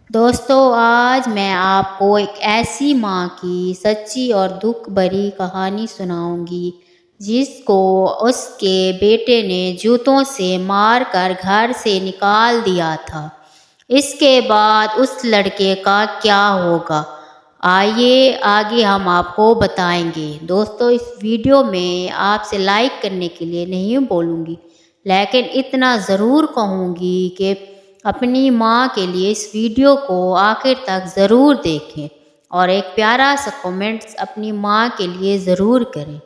دوستو، آج میں آپ کو ایک ایسی ماں کی سچی اور دکھ بھری کہانی سناؤں گی جس کو اس کے بیٹے نے جوتوں سے مار کر گھر سے نکال دیا تھا۔ اس کے بعد اس لڑکے کا کیا ہوگا؟ آئیے آگے ہم آپ کو بتائیں گے۔ دوستو، اس ویڈیو میں آپ سے لائک کرنے کے لیے نہیں بولوں گی، لیکن اتنا ضرور کہوں گی کہ اپنی ماں کے لیے اس ویڈیو کو آخر تک ضرور دیکھیں اور ایک پیارا سا کومنٹس اپنی ماں کے لیے ضرور کریں۔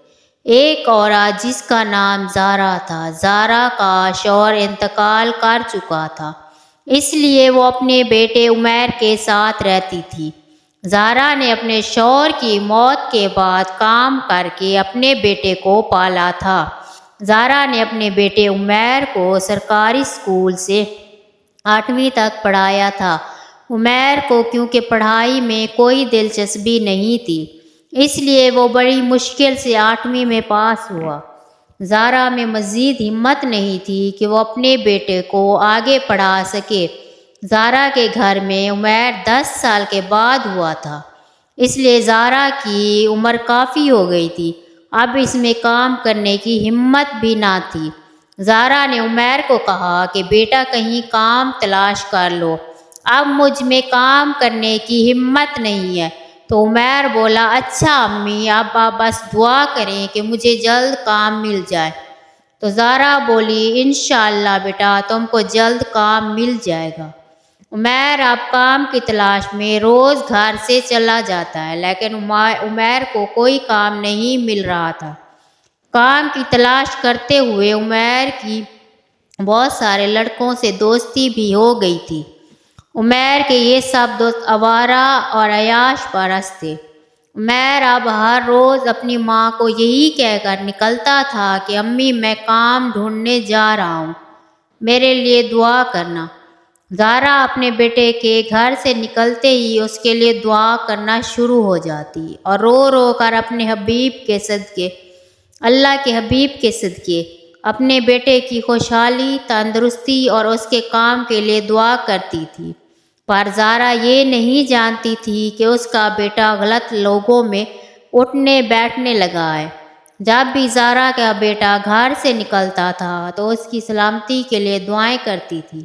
ایک عورت جس کا نام زارا تھا، زارا کا شوہر انتقال کر چکا تھا، اس لیے وہ اپنے بیٹے عمیر کے ساتھ رہتی تھی۔ زارا نے اپنے شوہر کی موت کے بعد کام کر کے اپنے بیٹے کو پالا تھا۔ زارا نے اپنے بیٹے عمیر کو سرکاری اسکول سے 8ویں تک پڑھایا تھا۔ عمیر کو کیونکہ پڑھائی میں کوئی دلچسپی نہیں تھی، اس لیے وہ بڑی مشکل سے 8ویں میں پاس ہوا۔ زارا میں مزید ہمت نہیں تھی کہ وہ اپنے بیٹے کو آگے پڑھا سکے۔ زارا کے گھر میں عمیر 10 سال کے بعد ہوا تھا، اس لیے زارا کی عمر کافی ہو گئی تھی، اب اس میں کام کرنے کی ہمت بھی نہ تھی۔ زارا نے عمیر کو کہا کہ بیٹا کہیں کام تلاش کر لو، اب مجھ میں کام کرنے کی ہمت نہیں ہے۔ تو عمیر بولا، اچھا امی، اب آپ بس دعا کریں کہ مجھے جلد کام مل جائے۔ تو زارا بولی، انشاءاللہ بیٹا، تم کو جلد کام مل جائے گا۔ عمیر اب کام کی تلاش میں روز گھر سے چلا جاتا ہے، لیکن عمیر کو کوئی کام نہیں مل رہا تھا۔ کام کی تلاش کرتے ہوئے عمیر کی بہت سارے لڑکوں سے دوستی بھی ہو گئی تھی۔ عمیر کے یہ سب دوست آوارہ اور عیاش پرست تھے۔ عمیر اب ہر روز اپنی ماں کو یہی کہہ کر نکلتا تھا کہ امی، میں کام ڈھونڈنے جا رہا ہوں، میرے لیے دعا کرنا۔ زارا اپنے بیٹے کے گھر سے نکلتے ہی اس کے لیے دعا کرنا شروع ہو جاتی اور رو رو کر اپنے حبیب کے صدقے، اللہ کے حبیب کے صدقے، اپنے بیٹے کی خوشحالی، تندرستی اور اس کے کام کے لیے دعا کرتی تھی۔ پر زارا یہ نہیں جانتی تھی کہ اس کا بیٹا غلط لوگوں میں اٹھنے بیٹھنے لگا ہے۔ جب بھی زارا کا بیٹا گھر سے نکلتا تھا تو اس کی سلامتی کے لیے دعائیں کرتی تھی۔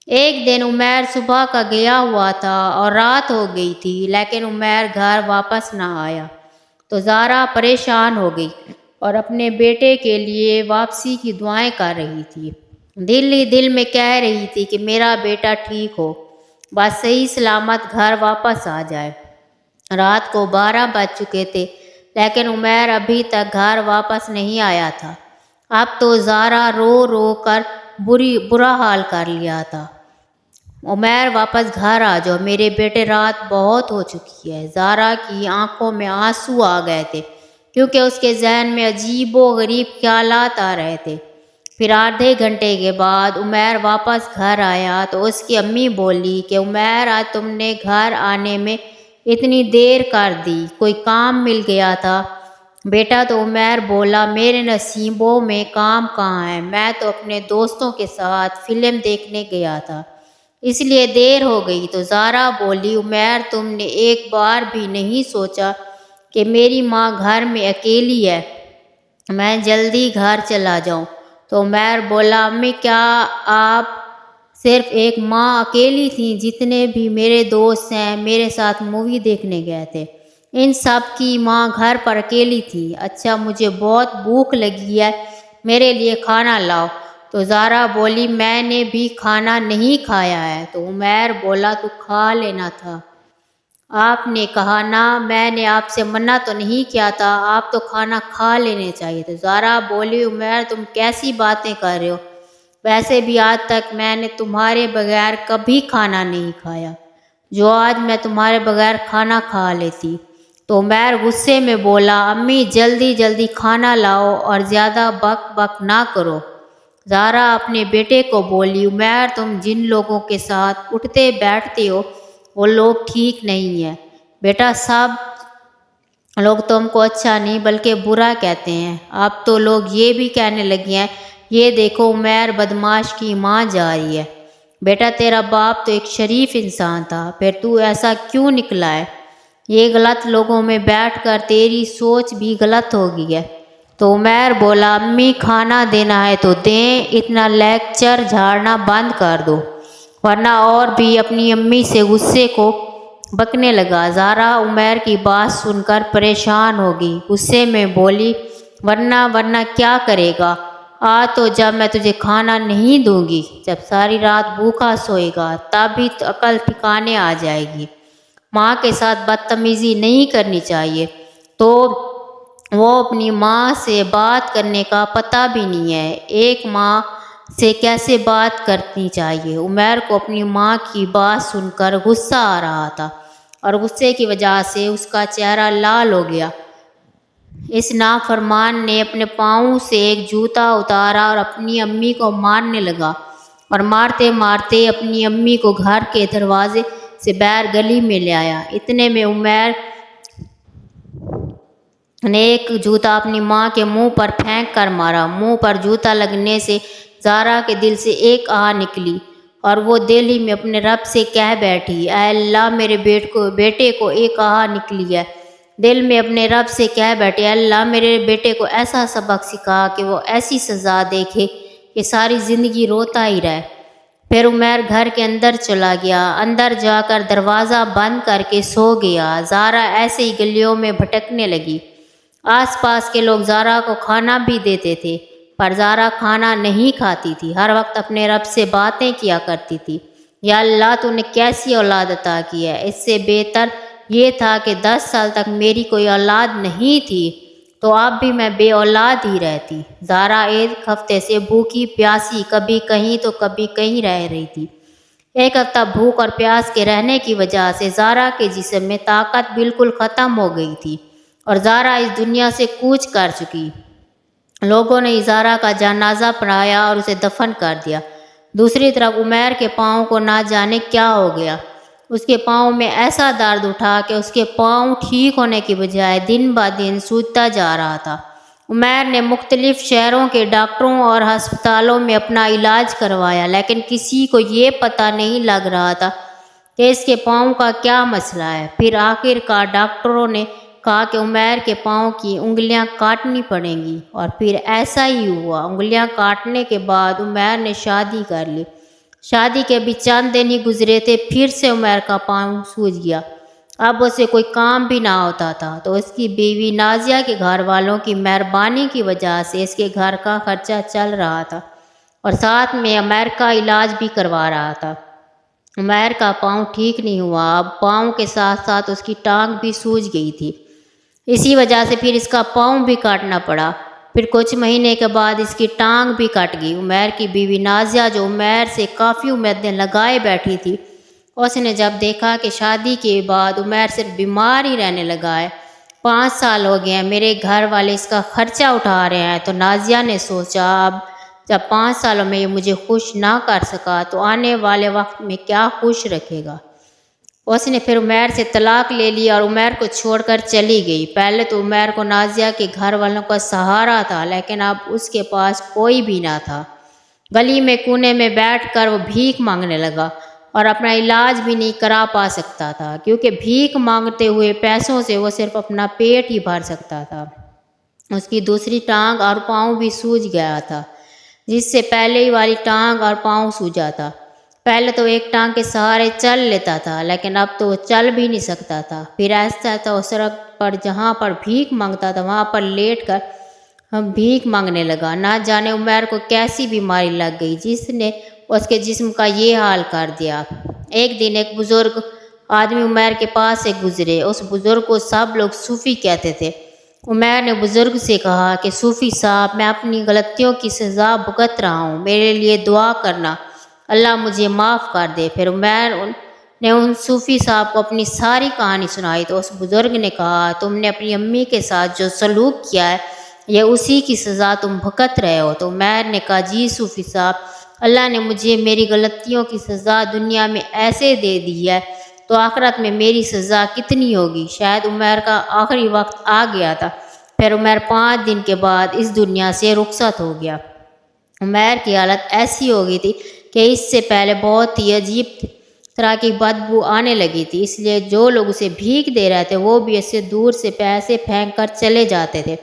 ایک دن عمیر صبح کا گیا ہوا تھا اور رات ہو گئی تھی، لیکن عمیر گھر واپس نہ آیا۔ تو زارا پریشان ہو گئی اور اپنے بیٹے کے لیے واپسی کی دعائیں کر رہی تھی۔ دل ہی دل میں کہہ رہی تھی کہ میرا بیٹا ٹھیک ہو، بس صحیح سلامت گھر واپس آ جائے۔ رات کو 12 بج چکے تھے، لیکن عمیر ابھی تک گھر واپس نہیں آیا تھا۔ اب تو زارا رو رو کر برا حال کر لیا تھا۔ عمیر واپس گھر آ جاؤ، میرے بیٹے، رات بہت ہو چکی ہے۔ زارا کی آنکھوں میں آنسو آ گئے تھے، کیونکہ اس کے ذہن میں عجیب و غریب خیالات آ رہے تھے۔ پھر آدھے گھنٹے کے بعد عمیر واپس گھر آیا تو اس کی امی بولی کہ عمیر، آج تم نے گھر آنے میں اتنی دیر کر دی، کوئی کام مل گیا تھا؟ بیٹا، تو عمیر بولا، میرے نصیبوں میں کام کہاں ہے، میں تو اپنے دوستوں کے ساتھ فلم دیکھنے گیا تھا، اس لیے دیر ہو گئی۔ تو زارا بولی، عمیر، تم نے ایک بار بھی نہیں سوچا کہ میری ماں گھر میں اکیلی ہے، میں جلدی گھر چلا جاؤں؟ تو عمیر بولا، امی، کیا آپ صرف ایک ماں اکیلی تھیں؟ جتنے بھی میرے دوست ہیں میرے ساتھ مووی دیکھنے گئے تھے، ان سب کی ماں گھر پر اکیلی تھی۔ اچھا، مجھے بہت بھوک لگی ہے، میرے لیے کھانا لاؤ۔ تو زارا بولی، میں نے بھی کھانا نہیں کھایا ہے۔ تو عمیر بولا، تو کھا لینا تھا، آپ نے کہا نا، میں نے آپ سے منع تو نہیں کیا تھا، آپ تو کھانا کھا لینے چاہیے تھے۔ زارا بولی، عمیر، تم کیسی باتیں کر رہے ہو؟ ویسے بھی آج تک میں نے تمہارے بغیر کبھی کھانا نہیں کھایا، جو آج میں تمہارے بغیر کھانا کھا لیتی۔ تو عمیر غصے میں بولا، امی، جلدی جلدی کھانا لاؤ اور زیادہ بک بک نہ کرو۔ زارا اپنے بیٹے کو بولی، عمیر، تم جن لوگوں کے ساتھ اٹھتے بیٹھتے ہو وہ لوگ ٹھیک نہیں ہیں بیٹا، سب لوگ تم کو اچھا نہیں بلکہ برا کہتے ہیں۔ اب تو لوگ یہ بھی کہنے لگے ہیں، یہ دیکھو عمیر بدماش کی ماں جا رہی ہے۔ بیٹا تیرا باپ تو ایک شریف انسان تھا، پھر تو ایسا کیوں نکلا ہے؟ یہ غلط لوگوں میں بیٹھ کر تیری سوچ بھی غلط ہو گئی ہے۔ تو عمیر بولا، امی کھانا دینا ہے تو دیں، اتنا لیکچر جھاڑنا بند کر دو ورنہ، اور بھی اپنی امی سے غصے کو بکنے لگا۔ زہرا عمیر کی بات سن کر پریشان ہو گئی، غصے میں بولی، ورنہ کیا کرے گا؟ آج تو جب میں تجھے کھانا نہیں دوں گی، جب ساری رات بھوکا سوئے گا، تب بھی عقل ٹھکانے آ جائے گی۔ ماں کے ساتھ بدتمیزی نہیں کرنی چاہیے، تو وہ اپنی ماں سے بات کرنے کا پتہ بھی نہیں ہے، ایک ماں سے کیسے بات کرنی چاہیے۔ عمیر کو اپنی ماں کی بات سن کر غصہ آ رہا تھا اور غصے کی وجہ سے اس کا چہرہ لال ہو گیا۔ اس نافرمان نے اپنے پاؤں سے ایک جوتا اتارا اور اپنی امی کو مارنے لگا، اور مارتے مارتے اپنی امی کو گھر کے دروازے سے باہر گلی میں لے آیا۔ اتنے میں عمیر نے ایک جوتا اپنی ماں کے منہ پر پھینک کر مارا۔ منہ پر جوتا لگنے سے زہرا کے دل سے ایک آہ نکلی اور وہ دل ہی میں اپنے رب سے کہہ بیٹھی، اے اللہ، میرے بیٹے کو ایک آہ نکلی ہے۔ دل میں اپنے رب سے کہہ بیٹھے، اے اللہ، میرے بیٹے کو ایسا سبق سکھا کہ وہ ایسی سزا دیکھے کہ ساری زندگی روتا ہی رہے۔ پھر عمیر گھر کے اندر چلا گیا، اندر جا کر دروازہ بند کر کے سو گیا۔ زہرا ایسے ہی گلیوں میں بھٹکنے لگی۔ آس پاس کے لوگ زہرا کو کھانا بھی دیتے تھے، پر زہرا کھانا نہیں کھاتی تھی، ہر وقت اپنے رب سے باتیں کیا کرتی تھی، یا اللہ، تو نے کیسی اولاد عطا کی ہے؟ اس سے بہتر یہ تھا کہ 10 سال تک میری کوئی اولاد نہیں تھی، تو اب بھی میں بے اولاد ہی رہتی۔ زہرا ایک ہفتے سے بھوکی پیاسی کبھی کہیں تو کبھی کہیں رہ رہی تھی۔ ایک ہفتہ بھوک اور پیاس کے رہنے کی وجہ سے زہرا کے جسم میں طاقت بالکل ختم ہو گئی تھی اور زہرا اس دنیا سے کوچ کر چکی۔ لوگوں نے زہرا کا جنازہ پڑھایا اور اسے دفن کر دیا۔ دوسری طرف عمیر کے پاؤں کو نہ جانے کیا ہو گیا۔ اس کے پاؤں میں ایسا درد اٹھا کہ اس کے پاؤں ٹھیک ہونے کی بجائے دن بہ دن سوجتا جا رہا تھا۔ عمیر نے مختلف شہروں کے ڈاکٹروں اور ہسپتالوں میں اپنا علاج کروایا، لیکن کسی کو یہ پتہ نہیں لگ رہا تھا کہ اس کے پاؤں کا کیا مسئلہ ہے۔ پھر آخر کار ڈاکٹروں نے کہا کہ عمیر کے پاؤں کی انگلیاں کاٹنی پڑیں گی، اور پھر ایسا ہی ہوا۔ انگلیاں کاٹنے کے بعد عمیر نے شادی کر لی۔ شادی کے بھی چند دن ہی گزرے تھے، پھر سے عمیر کا پاؤں سوج گیا۔ اب اسے کوئی کام بھی نہ ہوتا تھا، تو اس کی بیوی نازیہ کے گھر والوں کی مہربانی کی وجہ سے اس کے گھر کا خرچہ چل رہا تھا اور ساتھ میں عمیر کا علاج بھی کروا رہا تھا۔ عمیر کا پاؤں ٹھیک نہیں ہوا، اب پاؤں کے ساتھ ساتھ اس کی ٹانگ بھی سوج گئی تھی۔ اسی وجہ سے پھر اس کا پاؤں بھی کاٹنا پڑا۔ پھر کچھ مہینے کے بعد اس کی ٹانگ بھی کٹ گئی۔ عمیر کی بیوی نازیہ، جو عمیر سے کافی امیدیں لگائے بیٹھی تھی، اس نے جب دیکھا کہ شادی کے بعد عمیر صرف بیمار ہی رہنے لگا ہے، 5 سال ہو گئے ہیں، میرے گھر والے اس کا خرچہ اٹھا رہے ہیں، تو نازیہ نے سوچا، اب جب 5 سالوں میں یہ مجھے خوش نہ کر سکا تو آنے والے وقت میں کیا خوش رکھے گا۔ اس نے پھر عمیر سے طلاق لے لی اور عمیر کو چھوڑ کر چلی گئی۔ پہلے تو عمیر کو نازیہ کے گھر والوں کا سہارا تھا، لیکن اب اس کے پاس کوئی بھی نہ تھا۔ گلی میں کونے میں بیٹھ کر وہ بھیک مانگنے لگا اور اپنا علاج بھی نہیں کرا پا سکتا تھا، کیونکہ بھیک مانگتے ہوئے پیسوں سے وہ صرف اپنا پیٹ ہی بھر سکتا تھا۔ اس کی دوسری ٹانگ اور پاؤں بھی سوج گیا تھا، جس سے پہلے والی ٹانگ اور پاؤں سوجا تھا۔ پہلے تو ایک ٹانگ کے سہارے چل لیتا تھا، لیکن اب تو وہ چل بھی نہیں سکتا تھا۔ پھر ایسا اس سڑک پر جہاں پر بھیک مانگتا تھا وہاں پر لیٹ کر بھیک مانگنے لگا۔ نہ جانے عمیر کو کیسی بیماری لگ گئی جس نے اس کے جسم کا یہ حال کر دیا۔ ایک دن ایک بزرگ آدمی عمیر کے پاس سے گزرے۔ اس بزرگ کو سب لوگ صوفی کہتے تھے۔ عمیر نے بزرگ سے کہا کہ صوفی صاحب، میں اپنی غلطیوں کی سزا بھگت رہا ہوں، میرے لیے دعا کرنا، اللہ مجھے معاف کر دے۔ پھر عمیر نے ان صوفی صاحب کو اپنی ساری کہانی سنائی تو اس بزرگ نے کہا، تم نے اپنی امی کے ساتھ جو سلوک کیا ہے، یہ اسی کی سزا تم بھگت رہے ہو۔ تو عمیر نے کہا، جی صوفی صاحب، اللہ نے مجھے میری غلطیوں کی سزا دنیا میں ایسے دے دی ہے، تو آخرت میں میری سزا کتنی ہوگی؟ شاید عمیر کا آخری وقت آ گیا تھا۔ پھر عمیر 5 دن کے بعد اس دنیا سے رخصت ہو گیا۔ عمیر کی حالت ایسی ہو گئی تھی کہ اس سے پہلے بہت ہی عجیب طرح کی بدبو آنے لگی تھی، اس لیے جو لوگ اسے بھیک دے رہے تھے وہ بھی اسے دور سے پیسے پھینک کر چلے جاتے تھے۔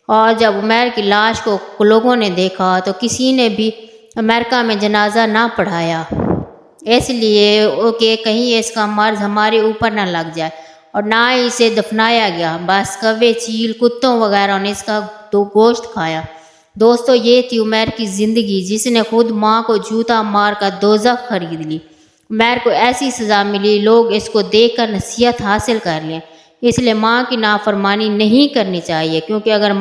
اور جب عمیر کی لاش کو لوگوں نے دیکھا تو کسی نے بھی امریکہ میں جنازہ نہ پڑھایا، اس لیے کہ کہیں اس کا مرض ہمارے اوپر نہ لگ جائے، اور نہ ہی اسے دفنایا گیا، بس کوے، چیل، کتوں وغیرہ نے اس کا گوشت کھایا۔ دوستو، یہ تھی عمیر کی زندگی، جس نے خود ماں کو جوتا مار کر دوزخ خرید لی۔ عمیر کو ایسی سزا ملی، لوگ اس کو دیکھ کر نصیحت حاصل کر لیں، اس لیے ماں کی نافرمانی نہیں کرنی چاہیے، کیونکہ اگر